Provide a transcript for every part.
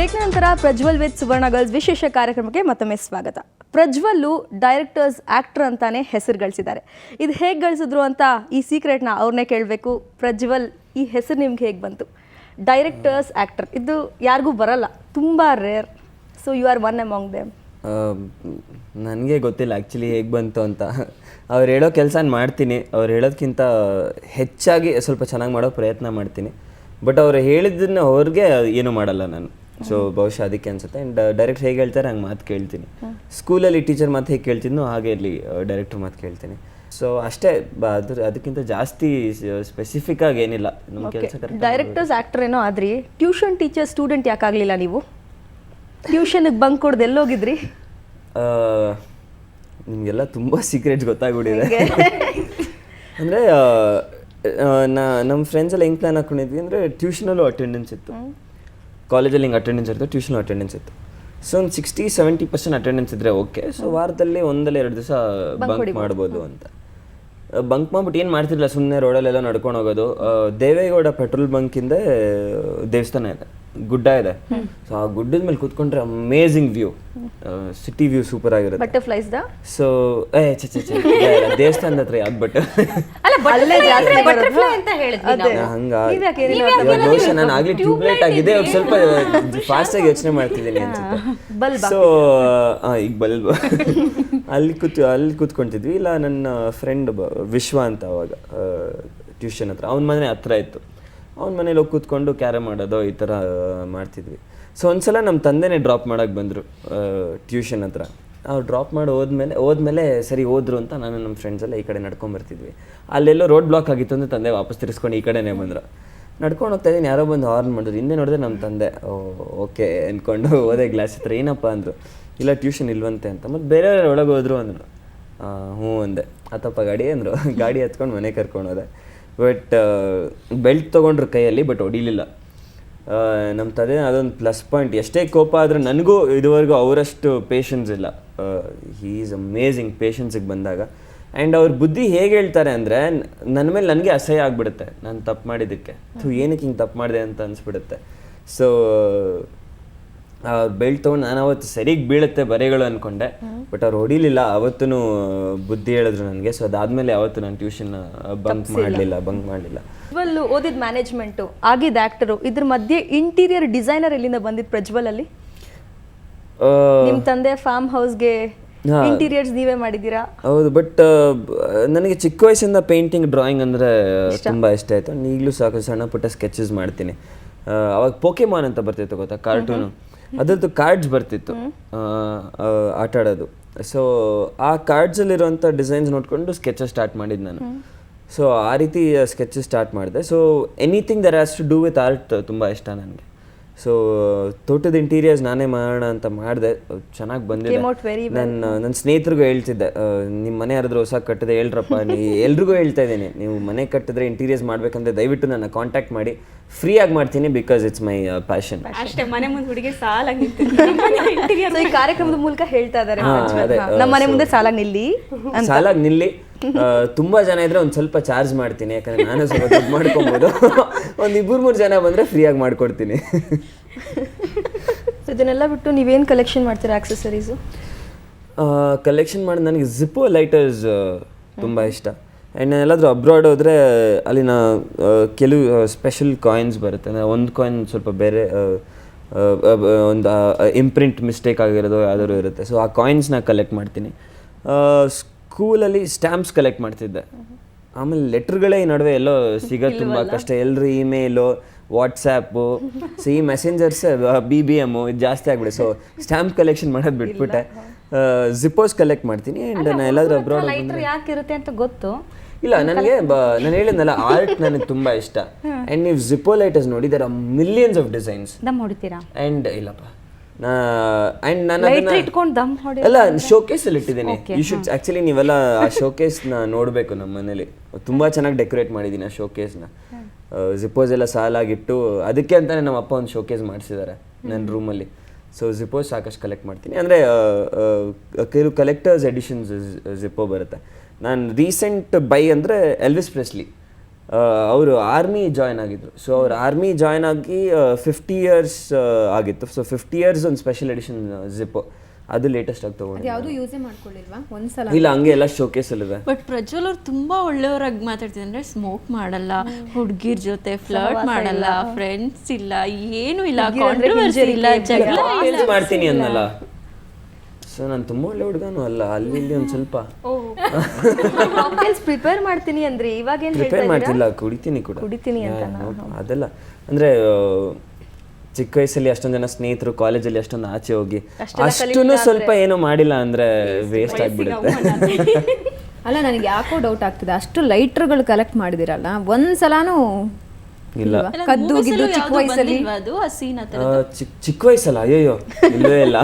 Break ನಂತರ Prajwal with Suvarna girls ವಿಶೇಷ ಕಾರ್ಯಕ್ರಮಕ್ಕೆ ಮತ್ತೊಮ್ಮೆ ಸ್ವಾಗತ. ಪ್ರಜ್ವಲ್ಲು ಡೈರೆಕ್ಟರ್ಸ್ ಆ್ಯಕ್ಟರ್ ಅಂತಾನೆ ಹೆಸರು ಗಳಿಸಿದ್ದಾರೆ. ಇದು ಹೇಗೆ ಗಳಿಸಿದ್ರು ಅಂತ ಈ ಸೀಕ್ರೆಟ್ನ ಅವ್ರನ್ನೇ ಕೇಳಬೇಕು. ಪ್ರಜ್ವಲ್, ಈ ಹೆಸರು ನಿಮ್ಗೆ ಹೇಗೆ ಬಂತು? ಡೈರೆಕ್ಟರ್ಸ್ ಆ್ಯಕ್ಟರ್ ಇದು ಯಾರಿಗೂ ಬರಲ್ಲ, ತುಂಬ rare. So you are one among them. ನನಗೆ ಗೊತ್ತಿಲ್ಲ ಆ್ಯಕ್ಚುಲಿ ಹೇಗೆ ಬಂತು ಅಂತ. ಅವ್ರು ಹೇಳೋ ಕೆಲಸ ಮಾಡ್ತೀನಿ, ಅವ್ರು ಹೇಳೋದಕ್ಕಿಂತ ಹೆಚ್ಚಾಗಿ ಸ್ವಲ್ಪ ಚೆನ್ನಾಗಿ ಮಾಡೋ ಪ್ರಯತ್ನ ಮಾಡ್ತೀನಿ. ಬಟ್ ಅವ್ರು ಹೇಳಿದ್ದನ್ನು ಅವ್ರಿಗೆ ಏನೂ ಮಾಡಲ್ಲ ನಾನು. ಸೊ ಬಹುಶಃ ಅದಕ್ಕೆ ಅನ್ಸುತ್ತೆ. ಆ್ಯಂಡ್ ಡೈರೆಕ್ಟ್ ಹೇಗೆ ಹೇಳ್ತಾರೆ ಹಂಗೆ ಮಾತು ಕೇಳ್ತೀನಿ. ಸ್ಕೂಲಲ್ಲಿ ಟೀಚರ್ ಮಾತು ಹೇಗೆ ಕೇಳ್ತಿದ್ನೋ ಹಾಗೆ ಇಲ್ಲಿ ಡೈರೆಕ್ಟ್ರ್ ಮಾತು ಕೇಳ್ತೀನಿ. ಸೊ ಅಷ್ಟೇ, ಅದಕ್ಕಿಂತ ಜಾಸ್ತಿ ಸ್ಪೆಸಿಫಿಕ್ ಆಗಿ ಏನಿಲ್ಲ ನಮ್ಮ ಕೆಲಸ. ಡೈರೆಕ್ಟರ್ಸ್ ಆ್ಯಕ್ಟರ್ ಏನೋ ಆದ್ರಿ, ಟ್ಯೂಷನ್ ಟೀಚರ್ ಸ್ಟೂಡೆಂಟ್ ಯಾಕಾಗಲಿಲ್ಲ ನೀವು? ಟ್ಯೂಷನ್ಗೆ ಬಂಕ್ ಕೊಡ್ದು ಎಲ್ಲೋಗಿದ್ರಿ? ನಿಮಗೆಲ್ಲ ತುಂಬ ಸೀಕ್ರೆಟ್ಸ್ ಗೊತ್ತಾಗ್ಬಿಟ್ಟಿದೆ. ಅಂದರೆ ನಮ್ಮ ಫ್ರೆಂಡ್ಸ್ ಎಲ್ಲ ಹೆಂಗೆ ಪ್ಲ್ಯಾನ್ ಹಾಕ್ಕೊಂಡಿದ್ವಿ ಅಂದರೆ, ಟ್ಯೂಷನಲ್ಲೂ ಅಟೆಂಡೆನ್ಸ್ ಇತ್ತು, ಕಾಲೇಜಲ್ಲಿ ಹಿಂಗೆ ಅಟೆಂಡೆನ್ಸ್ ಇರುತ್ತೆ, ಟ್ಯೂಷನ್ ಅಟೆಂಡೆನ್ಸ್ ಇತ್ತು. ಸೊ ಒಂದು 60-70% ಅಟೆಂಡೆನ್ಸ್ ಇದ್ದರೆ ಓಕೆ. ಸೊ ವಾರದಲ್ಲಿ 1-2 ದಿವಸ ಬಂಕ್ ಮಾಡ್ಬೋದು ಅಂತ. ಬಂಕ್ ಮಾಡ್ಬಿಟ್ಟು ಏನು ಮಾಡ್ತಿರಲಿಲ್ಲ, ಸುಮ್ಮನೆ ರೋಡಲ್ಲೆಲ್ಲ ನಡ್ಕೊಂಡು ಹೋಗೋದು. ದೇವೇಗೌಡ ಪೆಟ್ರೋಲ್ ಬಂಕಿಂದ ದೇವಸ್ಥಾನ ಇದೆ, ಗುಡ್ಡ ಇದೆ. ಸೊ ಆ ಗುಡ್ಡದ ಮೇಲೆ ಕೂತ್ಕೊಂಡ್ರೆ amazing view, city view super ಆಗಿರುತ್ತೆ. ಬಟರ್ಫ್ಲೈಸ್ ದ ಸೊ ದೇವಸ್ಥಾನದ ಹತ್ರ ಯಾವ್ದು ಬಟ್ ಹಂಗಾಗಿ ನಾನು ಆಗ್ಲಿ ಟ್ಯೂಬ್ಲೈಟ್ ಆಗಿದೆ, ಸ್ವಲ್ಪ ಫಾಸ್ಟ್ ಆಗಿ ಯೋಚನೆ ಮಾಡ್ತಿದ್ದೀನಿ ಅನ್ಸುತ್ತೆ. ಸೊ ಈಗ ಬಲ್ಬ್ ಅಲ್ಲಿ ಕೂತ್ಕೊಂತಿದ್ವಿ. ಇಲ್ಲ, ನನ್ನ ಫ್ರೆಂಡ್ ವಿಶ್ವ ಅಂತ ಅವಾಗ ಟ್ಯೂಷನ್ ಹತ್ರ, ಅವನ ಮನೆ ಹತ್ರ ಇತ್ತು. ಅವ್ನ ಮನೇಲಿ ಹೋಗಿ ಕೂತ್ಕೊಂಡು ಕ್ಯಾರಮ್ ಆಡೋದು ಈ ಥರ ಮಾಡ್ತಿದ್ವಿ. ಸೊ ಒಂದ್ಸಲ ನಮ್ಮ ತಂದೆನೇ ಡ್ರಾಪ್ ಮಾಡೋಕ್ಕೆ ಬಂದರು ಟ್ಯೂಷನ್ ಹತ್ರ. ಅವ್ರು ಡ್ರಾಪ್ ಮಾಡಿ ಹೋದ್ಮೇಲೆ ಸರಿ ಹೋದ್ರು ಅಂತ ನಾನು ನಮ್ಮ ಫ್ರೆಂಡ್ಸ್ ಎಲ್ಲ ಈ ಕಡೆ ನಡ್ಕೊಂಬರ್ತಿದ್ವಿ. ಅಲ್ಲೆಲ್ಲೋ ರೋಡ್ ಬ್ಲಾಕ್ ಆಗಿತ್ತು ಅಂದರೆ ತಂದೆ ವಾಪಸ್ ತಿರ್ಸ್ಕೊಂಡು ಈ ಕಡೆನೇ ಬಂದರು. ನಡ್ಕೊಂಡು ಹೋಗ್ತಾ ಇದ್ದೀನಿ, ಯಾರೋ ಬಂದು ಹಾರ್ನ್ ಮಾಡಿದ್ರು. ಹಿಂದೆ ನೋಡಿದ್ರೆ ನಮ್ಮ ತಂದೆ. ಓಕೆ ಅಂದ್ಕೊಂಡು ಹೋದೆ ಗ್ಲಾಸ್ ಹತ್ರ. ಏನಪ್ಪ ಅಂದರು. ಇಲ್ಲ ಟ್ಯೂಷನ್ ಇಲ್ವಂತೆ ಅಂತ. ಮತ್ತು ಬೇರೆಯವ್ರು ಒಳಗೆ ಹೋದ್ರು ಅಂದರು. ಹ್ಞೂ ಅಂದೆ. ಆತಪ್ಪ ಗಾಡಿ ಅಂದರು. ಗಾಡಿ ಹತ್ಕೊಂಡು ಮನೆ ಕರ್ಕೊಂಡು ಹೋದೆ. ಬಟ್ ಬೆಲ್ಟ್ ತೊಗೊಂಡ್ರು ಕೈಯಲ್ಲಿ, ಬಟ್ ಹೊಡಿಲಿಲ್ಲ. ನಮ್ಮ ತಂದೆ ಅದೊಂದು ಪ್ಲಸ್ ಪಾಯಿಂಟ್. ಎಷ್ಟೇ ಕೋಪ ಆದರೂ ನನಗೂ ಇದುವರೆಗೂ ಅವರಷ್ಟು ಪೇಷನ್ಸ್ ಇಲ್ಲ. ಹೀ ಈಸ್ ಅಮೇಝಿಂಗ್ ಪೇಷನ್ಸಿಗೆ ಬಂದಾಗ. ಆ್ಯಂಡ್ ಅವ್ರ ಬುದ್ಧಿ ಹೇಗೆ ಹೇಳ್ತಾರೆ ಅಂದರೆ, ನನ್ನ ಮೇಲೆ ನನಗೆ ಅಸಹ್ಯ ಆಗಿಬಿಡುತ್ತೆ ನಾನು ತಪ್ಪು ಮಾಡಿದ್ದಕ್ಕೆ. ಏನಕ್ಕೆ ಹಿಂಗೆ ತಪ್ಪು ಮಾಡಿದೆ ಅಂತ ಅನಿಸ್ಬಿಡುತ್ತೆ. ಸೊ ಬೆಲ್ಟ್ ತೊಗೊಂಡು ನಾನು ಅವತ್ತು ಸರಿಗೆ ಬೀಳುತ್ತೆ ಬರೆಗಳು ಅಂದ್ಕೊಂಡೆ, ಬಟ್ ಅವ್ರು ಹೊಡಿಲಿಲ್ಲ. ಅವತ್ತೂ ಬುದ್ಧಿ ಹೇಳಿದ್ರು ನನಗೆ. ಸೊ ಅದಾದಮೇಲೆ ಯಾವತ್ತು ನಾನು ಟ್ಯೂಷನ್ ಬಂಕ್ ಮಾಡಲಿಲ್ಲ. ಪ್ರಜ್ವಲ್ ಓದಿದ ಮ್ಯಾನೇಜ್ಮೆಂಟು, ಆಗಿದ್ದ ಆ್ಯಕ್ಟರು, ಇದ್ರ ಮಧ್ಯೆ ಇಂಟೀರಿಯರ್ ಡಿಸೈನರ್ ಎಲ್ಲಿಂದ ಬಂದಿದ್ದು ಪ್ರಜ್ವಲಲ್ಲಿ? ನಿಮ್ಮ ತಂದೆ ಫಾರ್ಮ್ ಹೌಸ್ಗೆ ಇಂಟೀರಿಯರ್ಸ್ ನೀವೇ ಮಾಡಿದ್ದೀರಾ? ಹೌದು, ಬಟ್ ನನಗೆ ಚಿಕ್ಕ ವಯಸ್ಸಿಂದ ಪೇಂಟಿಂಗ್, ಡ್ರಾಯಿಂಗ್ ಅಂದರೆ ತುಂಬ ಇಷ್ಟ ಆಯಿತು. ಈಗಲೂ ಸಾಕು ಸಣ್ಣ ಪುಟ್ಟ ಸ್ಕೆಚಸ್ ಮಾಡ್ತೀನಿ. ಅವಾಗ ಪೋಕೆಮಾನ್ ಅಂತ ಬರ್ತಿತ್ತು ಗೊತ್ತಾ, ಕಾರ್ಟೂನು. ಅದ್ರದ್ದು ಕಾರ್ಡ್ಸ್ ಬರ್ತಿತ್ತು ಆಟ ಆಡೋದು. ಸೊ ಆ ಕಾರ್ಡ್ಸಲ್ಲಿರುವಂಥ ಡಿಸೈನ್ಸ್ ನೋಡಿಕೊಂಡು ಸ್ಕೆಚಸ್ ಸ್ಟಾರ್ಟ್ ಮಾಡಿದ್ದು ನಾನು. ಸೊ ಆ ರೀತಿ ಸ್ಕೆಚಸ್ ಸ್ಟಾರ್ಟ್ ಮಾಡಿದೆ. So anything there has to do with art ತುಂಬ ಇಷ್ಟ ನನಗೆ. ಸೊ ತೋಟದ ಇಂಟೀರಿಯರ್ಸ್ ನಾನೇ ಮಾಡೋಣ ಅಂತ ಮಾಡಿದೆ. ಚೆನ್ನಾಗಿ ಬಂದಿದೆ. ನನ್ನ ಸ್ನೇಹಿತರಿಗೂ ಹೇಳ್ತಿದ್ದೆ, ನಿಮ್ಮ ಮನೆ ಯಾರಾದ್ರೂ ಹೊಸ ಕಟ್ಟಿದೆ ಹೇಳ್ರಪ್ಪ. ಎಲ್ರಿಗೂ ಹೇಳ್ತಾ ಇದ್ದೀನಿ, ನೀವು ಮನೆ ಕಟ್ಟಿದ್ರೆ ಇಂಟೀರಿಯರ್ಸ್ ಮಾಡ್ಬೇಕಂದ್ರೆ ದಯವಿಟ್ಟು ನನ್ನ ಕಾಂಟ್ಯಾಕ್ಟ್ ಮಾಡಿ, ಫ್ರೀಯಾಗಿ ಮಾಡ್ತೀನಿ. Because it's my passion. ಅಷ್ಟೇ, ಮನೆ ಮುಂದೆ ಹುಡುಗಿ ಸಾಲಾಗಿ ಈ ಕಾರ್ಯಕ್ರಮದ ಮೂಲಕ ಹೇಳ್ತಾ ಇದ್ದಾರೆ, ನಮ್ಮ ಮನೆ ಮುಂದೆ ಸಾಲಾಗಿ ನಿಲ್ಲಿ. ತುಂಬಾ ಜನ ಇದ್ರೆ ಒಂದ್ ಸ್ವಲ್ಪ ಚಾರ್ಜ್ ಮಾಡ್ತೀನಿ, ಯಾಕಂದ್ರೆ ನಾನು ಸ್ವಲ್ಪ ದುಡ್ಡು ಮಾಡ್ಕೊಬೋದು. ಒಂದ್ 2-3 ಜನ ಬಂದ್ರೆ ಫ್ರೀಯಾಗಿ ಮಾಡ್ಕೊಡ್ತೀನಿ. ಇದನ್ನೆಲ್ಲ ಬಿಟ್ಟು ನೀವೇನು ಕಲೆಕ್ಷನ್ ಮಾಡ್ತೀರಾ ಆಕ್ಸೆಸರೀಸು? ಕಲೆಕ್ಷನ್ ಮಾಡಿ ನನಗೆ ಜಿಪ್ಪೋ ಲೈಟರ್ಸ್ ತುಂಬ ಇಷ್ಟ. ಆ್ಯಂಡ್ ನಾನು ಎಲ್ಲಾದರೂ ಅಬ್ರಾಡ್ ಹೋದರೆ ಅಲ್ಲಿನ ಕೆಲವು ಸ್ಪೆಷಲ್ ಕಾಯಿನ್ಸ್ ಬರುತ್ತೆ. ಒಂದು ಕಾಯಿನ್ ಸ್ವಲ್ಪ ಬೇರೆ ಒಂದು ಇಂಪ್ರಿಂಟ್ ಮಿಸ್ಟೇಕ್ ಆಗಿರೋದು ಯಾವ್ದಾದ್ರು ಇರುತ್ತೆ. ಸೊ ಆ ಕಾಯಿನ್ಸ್ನ ಕಲೆಕ್ಟ್ ಮಾಡ್ತೀನಿ. ಸ್ಕೂಲಲ್ಲಿ ಸ್ಟ್ಯಾಂಪ್ಸ್ ಕಲೆಕ್ಟ್ ಮಾಡ್ತಿದ್ದೆ. ಆಮೇಲೆ ಲೆಟ್ರ್ಗಳೇ ಈ ನಡುವೆ ಎಲ್ಲೋ ಸಿಗೋದು ತುಂಬ ಕಷ್ಟ. ಎಲ್ಲರೂ ಇಮೇಲು, ವಾಟ್ಸ್ಯಾಪು, ಸೊ ಈ ಮೆಸೆಂಜರ್ಸ್, BBM ಇದು ಜಾಸ್ತಿ ಆಗ್ಬಿಡೆ. ಸೊ ಸ್ಟ್ಯಾಂಪ್ ಕಲೆಕ್ಷನ್ ಮಾಡೋದು ಬಿಟ್ಬಿಟ್ಟೆ. ಜಿಪ್ಪೋಸ್ ಕಲೆಕ್ಟ್ ಮಾಡ್ತೀನಿ. ಆ್ಯಂಡ್ ನಾನು ಎಲ್ಲಾದರೂ ಅಬ್ರಾಡ್ ಯಾಕಿರುತ್ತೆ ಅಂತ ಗೊತ್ತು ಇಲ್ಲ ನನಗೆ. ನಾನು ಹೇಳಿದ್ನಲ್ಲ, ಆರ್ಟ್ ನನಗೆ ತುಂಬ ಇಷ್ಟ. ಆ್ಯಂಡ್ ನೀವು ಜಿಪ್ಪೋ ಲೈಟರ್ಸ್ ನೋಡಿ, there are millions of designs. ದಮ್ ಹೊಡಿತೀರಾ? ಆ್ಯಂಡ್ ಇಲ್ಲಪ್ಪ, ಆ್ಯಂಡ್ ನಾನು ಎಲ್ಲ ಶೋಕೇಸಲ್ಲಿ ಇಟ್ಟಿದ್ದೀನಿ. ಯು ಶುಡ್ ಆ್ಯಕ್ಚುಲಿ ನೀವೆಲ್ಲ ಆ ಶೋಕೇಸ್ನ ನೋಡಬೇಕು. ನಮ್ಮ ಮನೇಲಿ ತುಂಬ ಚೆನ್ನಾಗಿ ಡೆಕೋರೇಟ್ ಮಾಡಿದ್ದೀನಿ ಆ ಶೋಕೇಸ್ನ. ಜಿಪ್ಪೋಸ್ ಎಲ್ಲ ಸಾಲಾಗಿಟ್ಟು, ಅದಕ್ಕೆ ಅಂತಲೇ ನಮ್ಮ ಅಪ್ಪ ಒಂದು ಶೋಕೇಸ್ ಮಾಡಿಸಿದ್ದಾರೆ ನನ್ನ ರೂಮಲ್ಲಿ. ಸೊ ಜಿಪ್ಪೋಸ್ ಸಾಕಷ್ಟು ಕಲೆಕ್ಟ್ ಮಾಡ್ತೀನಿ. ಅಂದರೆ ಕೆಲವು ಕಲೆಕ್ಟರ್ಸ್ ಎಡಿಷನ್ಸ್ ಜಿಪ್ಪೋ ಬರುತ್ತೆ. ನಾನು ರೀಸೆಂಟ್ ಬೈ ಅಂದರೆ ಎಲ್ವಿಸ್ ಪ್ರೆಸ್ಲಿ ಅವರು ಆರ್ಮಿ ಜಾಯ್ನ್ ಆಗಿದ್ರು. ಸೊ ಅವ್ರು ಆರ್ಮಿ ಜಾಯ್ನ್ ಆಗಿ 50 years ಆಗಿತ್ತು. ಸೊ 50 years ಒಂದು ಸ್ಪೆಷಲ್ ಎಡಿಷನ್ ಜಿಪ್ಪು, ಅದು ಲೇಟೆಸ್ಟ್ ಆಗಿ ತಗೊಂಡು. ಯಾವುದು ಯೂಸೇ ಮಾಡ್ಕೊಳ್ಳಿಲ್ವಾ ಒಂದ್ಸಲ? ಇಲ್ಲ, ಹಂಗೆ ಎಲ್ಲ ಶೋಕೇಸಲ್ಲಿದೆ. ಬಟ್ ಪ್ರಜ್ವಲ್ ಅವ್ರು ತುಂಬಾ ಒಳ್ಳೆಯವರಾಗಿ ಮಾತಾಡ್ತಿದ್ರು. ಅಂದ್ರೆ ಸ್ಮೋಕ್ ಮಾಡಲ್ಲ, ಹುಡುಗಿರ್ ಜೊತೆ ಫ್ಲರ್ಟ್ ಮಾಡಲ್ಲ, ಫ್ರೆಂಡ್ಸ್ ಇಲ್ಲ, ಏನು ಇಲ್ಲ, ಕಾಂಟ್ರವರ್ಸಿ ಇಲ್ಲ, ಜಗಳ ಇಲ್ಲ. ಮಾಡ್ತೀನಿ ಅನ್ನಲ್ಲ. ಸೊ ನಾನು ತುಂಬ ಒಳ್ಳೆ ಹುಡುಗನೂ ಅಲ್ಲ, ಅಲ್ಲಿ ಇಲ್ಲಿ ಒಂದು ಸ್ವಲ್ಪ ಕಾಕ್ಟೇಲ್ಸ್ ಪ್ರಿಪೇರ್ ಮಾಡ್ತೀನಿ ಅಂದ್ರಿ, ಇವಾಗ ಏನು ಹೇಳ್ತಾ ಪ್ರಿಪೇರ್ ಮಾಡ್ತಿಲ್ಲ, ಕುಡಿತೀನಿ ಕೂಡ. ಕುಡಿತೀನಿ ಅಂತ ಅದೆಲ್ಲ ಅಂದರೆ ಚಿಕ್ಕ ವಯಸ್ಸಲ್ಲಿ ಅಷ್ಟೊಂದು ಜನ ಸ್ನೇಹಿತರು, ಕಾಲೇಜಲ್ಲಿ ಅಷ್ಟೊಂದು ಆಚೆ ಹೋಗಿ ಅಷ್ಟೂ ಸ್ವಲ್ಪ ಏನೂ ಮಾಡಿಲ್ಲ ಅಂದರೆ ವೇಸ್ಟ್ ಆಗಿಬಿಡುತ್ತೆ. ಅಲ್ಲ, ನನಗೆ ಯಾಕೋ ಡೌಟ್ ಆಗ್ತಿದೆ, ಅಷ್ಟು ಲೈಟ್ರ್ಗಳು ಕಲೆಕ್ಟ್ ಮಾಡಿದಿರಲ್ಲ, ಒಂದ್ಸಲಾನು ಇಲ್ಲ ಕದ್ದು ಹೋಗಿದ್ದು ಚಿಕ್ಕ ವಯಸ್ಸಲ್ಲಿ? ಅದು ಆ ಸೀನ್ ಆ ಥರ ಚಿಕ್ಕ ವಯಸ್ಸಲ್ಲ, ಅಯ್ಯೋ ಇಲ್ಲವೇ ಇಲ್ಲ.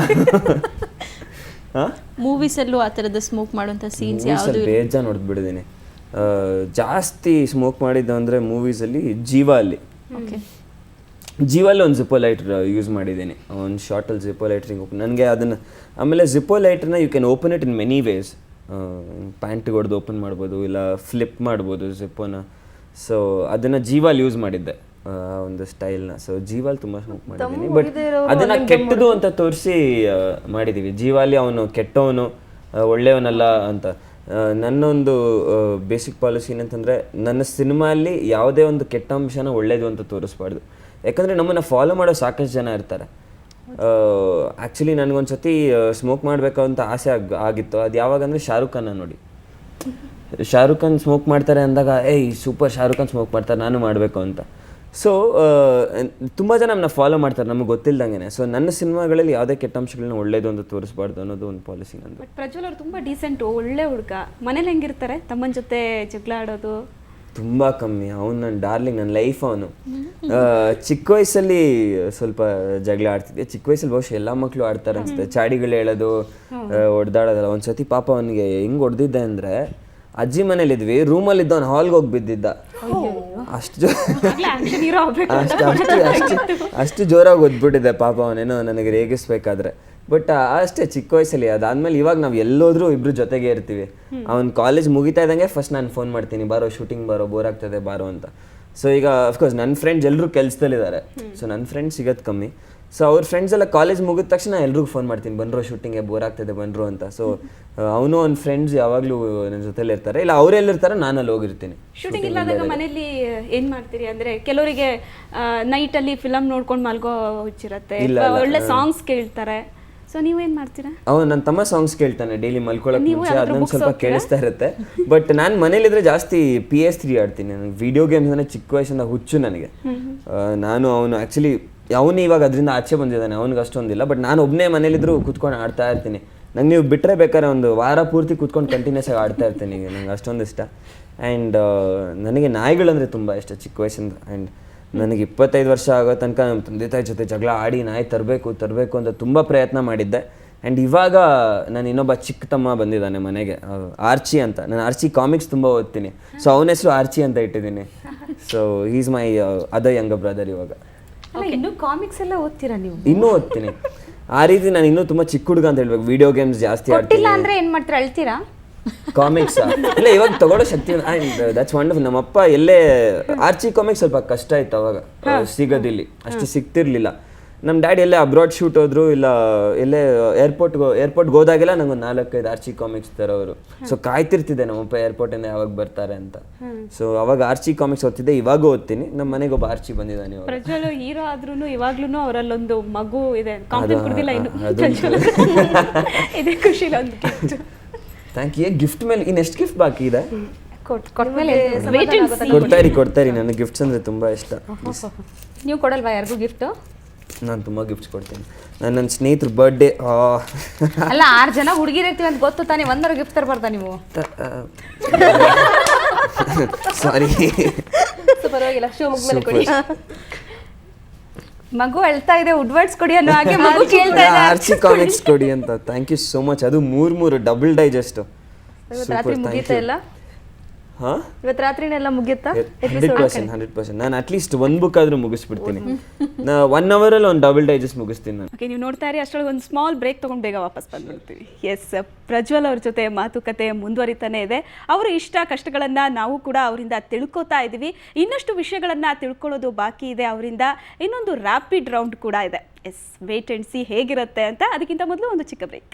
ಮೂವೀಸಲ್ಲೂ ಆ ಥರದ ಸ್ಮೋಕ್ ಮಾಡುವಂಥ ಸೀನ್ಸ್ ಮೂವೀಸಲ್ಲಿ ಬೇಜಾನ್ ನೋಡ್ಬಿಟ್ಟಿದ್ದೀನಿ. ಜಾಸ್ತಿ ಸ್ಮೋಕ್ ಮಾಡಿದ್ದು ಅಂದರೆ ಮೂವೀಸಲ್ಲಿ ಜೀವಲ್ಲಿ ಒಂದು ಜಿಪ್ಪೋ ಲೈಟ್ರ್ ಯೂಸ್ ಮಾಡಿದ್ದೀನಿ. ಒಂದು ಶಾರ್ಟಲ್ಲಿ ಜಿಪ್ಪೋ ಲೈಟ್ರಿಂಗ್ ನನಗೆ ಅದನ್ನು. ಆಮೇಲೆ ಜಿಪ್ಪೋ ಲೈಟ್ರನ್ನ you can open it in many ways. ಪ್ಯಾಂಟ್ಗೆ ಹೊಡೆದು ಓಪನ್ ಮಾಡ್ಬೋದು, ಇಲ್ಲ ಫ್ಲಿಪ್ ಮಾಡ್ಬೋದು ಜಿಪ್ಪೋನ. ಸೊ ಅದನ್ನು ಜೀವಲ್ಲಿ ಯೂಸ್ ಮಾಡಿದ್ದೆ, ಒಂದು ಸ್ಟೈಲ್ನ. ಸೊ ಜೀವಲ್ಲಿ ತುಂಬ ಸ್ಮೋಕ್ ಮಾಡಿದ್ದೀನಿ. ಬಟ್ ಅದನ್ನು ಕೆಟ್ಟದು ಅಂತ ತೋರಿಸಿ ಮಾಡಿದ್ದೀವಿ. ಜೀವಲ್ಲಿ ಅವನು ಕೆಟ್ಟವನು, ಒಳ್ಳೆಯವನಲ್ಲ ಅಂತ. ನನ್ನೊಂದು ಬೇಸಿಕ್ ಪಾಲಿಸಿ ಏನಂತಂದರೆ, ನನ್ನ ಸಿನಿಮಾಲ್ಲಿ ಯಾವುದೇ ಒಂದು ಕೆಟ್ಟ ಅಂಶನ ಒಳ್ಳೇದು ಅಂತ ತೋರಿಸ್ಬಾರ್ದು. ಯಾಕಂದರೆ ನಮ್ಮನ್ನು ಫಾಲೋ ಮಾಡೋ ಸಾಕಷ್ಟು ಜನ ಇರ್ತಾರೆ. ಆ್ಯಕ್ಚುಲಿ ನನಗೊಂದು ಸತಿ ಸ್ಮೋಕ್ ಮಾಡಬೇಕು ಅಂತ ಆಸೆ ಆಗಿತ್ತು. ಅದು ಯಾವಾಗ ಅಂದರೆ ಶಾರುಖ್ ಖಾನ್ನ ನೋಡಿ. ಶಾರುಖ್ ಖಾನ್ ಸ್ಮೋಕ್ ಮಾಡ್ತಾರೆ ಅಂದಾಗ ಏಯ್ ಸೂಪರ್, ಶಾರುಖ್ ಖಾನ್ ಸ್ಮೋಕ್ ಮಾಡ್ತಾರೆ, ನಾನು ಮಾಡಬೇಕು ಅಂತ. ಸೊ ತುಂಬ ಜನ ನಮ್ಮನ್ನ ಫಾಲೋ ಮಾಡ್ತಾರೆ ನಮಗೆ ಗೊತ್ತಿಲ್ದಂಗೆ. ಸೊ ನನ್ನ ಸಿನಿಮಾಗಳಲ್ಲಿ ಯಾವುದೇ ಕೆಟ್ಟ ಅಂಶಗಳನ್ನ ಒಳ್ಳೇದು ಅಂತ ತೋರಿಸ್ಬಾರ್ದು ಅನ್ನೋದು ಒಂದು ಪಾಲಿಸಿ ನಂದು. ಬಟ್ ಪ್ರಜ್ವಲ್ ಅವ್ರು ತುಂಬ ಡೀಸೆಂಟು, ಒಳ್ಳೆ ಹುಡುಗ. ಮನೇಲಿ ಹೆಂಗಿರ್ತಾರೆ? ತಮ್ಮನ ಜೊತೆ ಜಗಳ ಆಡೋದು ತುಂಬ ಕಮ್ಮಿ. ಅವನು ನನ್ನ ಡಾರ್ಲಿಂಗ್, ನನ್ನ ಲೈಫ್ ಅವನು. ಚಿಕ್ಕ ವಯಸ್ಸಲ್ಲಿ ಸ್ವಲ್ಪ ಜಗಳ ಆಡ್ತಿದ್ದೆ. ಚಿಕ್ಕ ವಯಸ್ಸಲ್ಲಿ ಬಹುಶಃ ಎಲ್ಲ ಮಕ್ಕಳು ಆಡ್ತಾರೆ ಅನ್ಸುತ್ತೆ, ಚಾಡಿಗಳು ಹೇಳೋದು, ಹೊಡೆದಾಡೋದಲ್ಲ. ಒಂದು ಸತಿ ಪಾಪ ಅವನಿಗೆ ಹೆಂಗೆ ಹೊಡೆದಿದ್ದೆ ಅಂದರೆ, ಅಜ್ಜಿ ಮನೇಲಿದ್ವಿ, ರೂಮಲ್ಲಿದ್ದ ಅವ್ನು ಹಾಲ್ಗೆ ಹೋಗಿ ಬಿದ್ದಿದ್ದ. ಅಷ್ಟು ಜೋರಾಗಿ ಒದ್ಬಿಟ್ಟಿದೆ ಪಾಪ ಅವನೇನೋ ನನಗೆ ರೇಗಿಸ್ಬೇಕಾದ್ರೆ. ಬಟ್ ಅಷ್ಟೇ ಚಿಕ್ಕ ವಯಸ್ಸಲ್ಲಿ. ಅದಾದ್ಮೇಲೆ ಇವಾಗ ನಾವು ಎಲ್ಲೋದ್ರೂ ಇಬ್ರು ಜೊತೆಗೆ ಇರ್ತೀವಿ. ಅವ್ನು ಕಾಲೇಜ್ ಮುಗಿತಾ ಇದ್ದಂಗೆ ಫಸ್ಟ್ ನಾನು ಫೋನ್ ಮಾಡ್ತೀನಿ, ಬಾರೋ ಶೂಟಿಂಗ್ ಬಾರೋ, ಬೋರ್ ಆಗ್ತದೆ ಬಾರೋ ಅಂತ. ಸೊ ಈಗ ಅಫ್ಕೋರ್ಸ್ ನನ್ನ ಫ್ರೆಂಡ್ಸ್ ಎಲ್ಲರೂ ಕೆಲಸದಲ್ಲಿದ್ದಾರೆ. ಸೊ ನನ್ನ ಫ್ರೆಂಡ್ಸ್ ಸಿಗೋದು ಕಮ್ಮಿ. ಸೊ ಅವ್ರ ಫ್ರೆಂಡ್ಸ್ ಎಲ್ಲ ಕಾಲೇಜ್ ಮುಗಿದ ತಕ್ಷಣ ಎಲ್ರಿಗೂ ಫೋನ್ ಮಾಡ್ತೀನಿ, ಬಂದರು ಶೂಟಿಂಗ್ಗೆ, ಬೋರ್ ಆಗ್ತದೆ ಬಂದರು ಅಂತ. ಸೊ ಅವನು ಅವ್ನ ಫ್ರೆಂಡ್ಸ್ ಯಾವಾಗಲೂ ನನ್ನ ಜೊತೆಲಿ ಇರ್ತಾರೆ, ಇಲ್ಲ ಅವರೆಲ್ಲಿರ್ತಾರೆ ನಾನು ಅಲ್ಲಿ ಹೋಗಿರ್ತೀನಿ. ಶೂಟಿಂಗ್ ಇಲ್ಲದಾಗ ಮನೇಲಿ ಏನು ಮಾಡ್ತೀರಿ? ಅಂದರೆ ಕೆಲವರಿಗೆ ನೈಟಲ್ಲಿ ಫಿಲಮ್ ನೋಡ್ಕೊಂಡು ಮಲ್ಗೋ ಹುಚ್ಚಿರತ್ತೆ, ಒಳ್ಳೆ ಸಾಂಗ್ಸ್ ಕೇಳ್ತಾರೆ. ಸೊ ನೀವೇನು ಮಾಡ್ತೀರಾ? ಅವನು ನನ್ನ ತಮ್ಮ ಸಾಂಗ್ಸ್ ಕೇಳ್ತಾನೆ ಡೈಲಿ ಮಲ್ಕೊಳ್ಳೋಕೆ ಮುಂಚೆ, ಅದನ್ನ ಸ್ವಲ್ಪ ಕೇಳಿಸ್ತಾ ಇರುತ್ತೆ. ಬಟ್ ನಾನು ಮನೇಲಿದ್ರೆ ಜಾಸ್ತಿ PS3 ಆಡ್ತೀನಿ. ನನಗೆ ವಿಡಿಯೋ ಗೇಮ್ಸ್ ಅಂದರೆ ಚಿಕ್ಕ ವಯಸ್ಸಿಂದ ಹುಚ್ಚು ನನಗೆ. ನಾನು ಅವನು ಆ್ಯಕ್ಚುಲಿ ಅವನು ಇವಾಗ ಅದರಿಂದ ಆಚೆ ಬಂದಿದ್ದಾನೆ, ಅವ್ನಿಗೆ ಅಷ್ಟೊಂದಿಲ್ಲ. ಬಟ್ ನಾನು ಒಬ್ಬನೇ ಮನೇಲಿದ್ರು ಕೂತ್ಕೊಂಡು ಆಡ್ತಾ ಇರ್ತೀನಿ. ನಂಗೆ ನೀವು ಬಿಟ್ಟರೆ ಬೇಕಾದ್ರೆ ಒಂದು ವಾರ ಪೂರ್ತಿ ಕೂತ್ಕೊಂಡು ಕಂಟಿನ್ಯೂಸ್ ಆಗಿ ಆಡ್ತಾ ಇರ್ತೀನಿ. ನಂಗೆ ಅಷ್ಟೊಂದು ಇಷ್ಟ. ಆ್ಯಂಡ್ ನನಗೆ ನಾಯಿಗಳಂದರೆ ತುಂಬ ಇಷ್ಟ ಚಿಕ್ಕ ವಯಸ್ಸಿಂದ. ಆ್ಯಂಡ್ ನನಗೆ 25 ವರ್ಷ ಆಗೋ ತನಕ ನಮ್ಮ ತಂದೆ ತಾಯಿ ಜೊತೆ ಜಗಳ ಆಡಿ ನಾಯಿ ತರಬೇಕು ಅಂತ ತುಂಬ ಪ್ರಯತ್ನ ಮಾಡಿದ್ದೆ. ಆ್ಯಂಡ್ ಇವಾಗ ನಾನು ಇನ್ನೊಬ್ಬ ಚಿಕ್ಕ ತಮ್ಮ ಬಂದಿದ್ದಾನೆ ಮನೆಗೆ, ಆರ್ಚಿ ಅಂತ. ನಾನು ಆರ್ಚಿ ಕಾಮಿಕ್ಸ್ ತುಂಬ ಓದ್ತೀನಿ. ಸೊ ಅವನ ಹೆಸರು ಆರ್ಚಿ ಅಂತ ಇಟ್ಟಿದ್ದೀನಿ. So is my other younger brother ಇವಾಗ. ಇನ್ನೂ ಕಾಮಿಕ್ಸ್ ಎಲ್ಲ ಓದ್ತೀರಾ ನೀವು? ಇನ್ನೂ ಓದ್ತೀನಿ. ಆ ರೀತಿ ನಾನು ಇನ್ನೂ ತುಂಬ ಚಿಕ್ಕ ಹುಡುಗ ಅಂತ ಹೇಳ್ಬೇಕು. ವಿಡಿಯೋ ಗೇಮ್ಸ್ ಜಾಸ್ತಿ ಆಡ್ತೀನಿ. ಅಂದ್ರೆ ಏನ್ ಮಾಡ್ತೀರಾ? ಅಳ್ತೀರಾ? ಕಾಮಿಕ್ಸ್ ಇಲ್ಲ, ಇವಾಗ ತಗೊಳ್ಳೋ ಶಕ್ತಿ. And that's wonderful. ನಮ್ಮಪ್ಪ ಎಲ್ಲೇ ಆರ್ಚಿ ಕಾಮಿಕ್ಸ್ ಸ್ವಲ್ಪ ಕಷ್ಟ ಇತ್ತು ಅವಾಗ, ಸಿಗೋದಿಲ್ಲಿ ಅಷ್ಟು ಸಿಗ್ತಿರ್ಲಿಲ್ಲ. ನಮ್ಮ ಡ್ಯಾಡಿ ಎಲ್ಲೇ ಅಬ್ರಾಡ್ ಶೂಟ್ ಹೋದ್ರು, ಇಲ್ಲ ಎಲ್ಲೇ ಏರ್ಪೋರ್ಟ್ಗೆ ಹೋದಾಗೆಲ್ಲ ನಂಗೊಂದು 4-5 ಆರ್ಚಿ ಕಾಮಿಕ್ಸ್ ತರೋರು. ಸೊ ಕಾಯ್ತಿರ್ತಿದ್ದೆ ನಮ್ಮಪ್ಪ ಏರ್ಪೋರ್ಟಿಂದ ಯಾವಾಗ ಬರ್ತಾರೆ ಅಂತ. ಸೊ ಅವಾಗ ಆರ್ಚಿ ಕಾಮಿಕ್ಸ್ ಓದ್ತಿದ್ದೆ, ಇವಾಗೂ ಓದ್ತೀನಿ. ನಮ್ಮ ಮನೆಗೆ ಒಬ್ಬ ಆರ್ಚಿ ಬಂದಿದ್ದಾನೆ ಇವಾಗ. ಪ್ರಜ್ವಲ್ ಹೀರೋ ಆದ್ರೂ ಇವಾಗ್ಲೂ ಅವರಲ್ಲೊಂದು ಮಗು ಇದೆ. ಕಾಂಪ್ಲಿಮೆಂಟ್ ಕೊಡ್ತಿಲ್ಲ ಇನ್ನು ಇದೆ, ಖುಷಿಲ ಒಂದು ಗಿಫ್ಟ್. Thank you. ಗಿಫ್ಟ್ ಮೇಲೆ ಇನ್ನೆಷ್ಟು ಗಿಫ್ಟ್ ಬಾಕಿ ಇದೆ? ಕೊಡ್ತಾ ಇರಿ. ನನಗೆ ಗಿಫ್ಟ್ಸ್ ಅಂದರೆ ತುಂಬ ಇಷ್ಟ. ನೀವು ಕೊಡಲ್ವಾ ಯಾರಿಗೂ ಗಿಫ್ಟ್? ನಾನು ತುಂಬ ಗಿಫ್ಟ್ಸ್ ಕೊಡ್ತೀನಿ. ನನ್ನ ಸ್ನೇಹಿತರ ಬರ್ಡೇ ಅಲ್ಲ, 6 ಜನ ಹುಡುಗಿರ್ತೀವಿ ಅಂತ ಗೊತ್ತು ತಾನೇ, ಒಂದರ ಗಿಫ್ಟ್ ತರಬಾರ್ದಾ ನೀವು? ಸಾರಿ, ಪರವಾಗಿಲ್ಲ, ಶೋ ಮುಗ್ಮೇಲೆ ಕೊಡಿ. ಮಗು ಅಳ್ತಾ ಇದೆ, ವುಡ್ವರ್ಡ್ಸ್ ಕೊಡಿ ಅನ್ನೋ ಹಾಗೆ ಮಗು ಕೇಳ್ತಾ ಇದೆ ಆರ್ಚಿ ಕಾಮಿಕ್ಸ್ ಕೊಡಿ ಅಂತ. Thank you so much. ಅದು 3 ಡಬಲ್ ಡೈಜೆಸ್ಟ್. ರಾತ್ರಿ ಮುಗೀತಾ ಇಲ್ಲ? ಹಾ ಇವತ್ತು ರಾತ್ರಿನೆಲ್ಲ ಮುಗಿಯುತ್ತಾ 100%. ನಾನು ಅಟ್ಲೀಸ್ಟ್ ಒಂದು ಬುಕ್ ಆದ್ರೂ ಮುಗಿಸ್ಬಿಡ್ತೀನಿ. 1 ಅವರಲ್ಲಿ ಒಂದು ಡಬಲ್ ಡೈಜೆಸ್ಟ್ ಮುಗಿಸ್ತೀನಿ ನಾನು. ಓಕೆ, ನೀವು ನೋಡ್ತಾ ಇರಿ, ಅಷ್ಟೊಳಗೆ ಒಂದು ಸ್ಮಾಲ್ ಬ್ರೇಕ್ ತೊಗೊಂಡು ಬೇಗ ವಾಪಸ್ ಬಂದ್ಬಿಡ್ತೀವಿ. ಎಸ್, ಪ್ರಜ್ವಲ್ ಅವ್ರ ಜೊತೆ ಮಾತುಕತೆ ಮುಂದುವರಿತಾನೆ ಇದೆ. ಅವರ ಇಷ್ಟ ಕಷ್ಟಗಳನ್ನು ನಾವು ಕೂಡ ಅವರಿಂದ ತಿಳ್ಕೊತಾ ಇದ್ದೀವಿ. ಇನ್ನಷ್ಟು ವಿಷಯಗಳನ್ನು ತಿಳ್ಕೊಳ್ಳೋದು ಬಾಕಿ ಇದೆ ಅವರಿಂದ. ಇನ್ನೊಂದು ರ್ಯಾಪಿಡ್ ರೌಂಡ್ ಕೂಡ ಇದೆ. ಎಸ್, ವೇಟ್ ಆ್ಯಂಡ್ ಸಿ ಹೇಗಿರುತ್ತೆ ಅಂತ. ಅದಕ್ಕಿಂತ ಮೊದಲು ಒಂದು ಚಿಕ್ಕ ಬ್ರೇಕ್.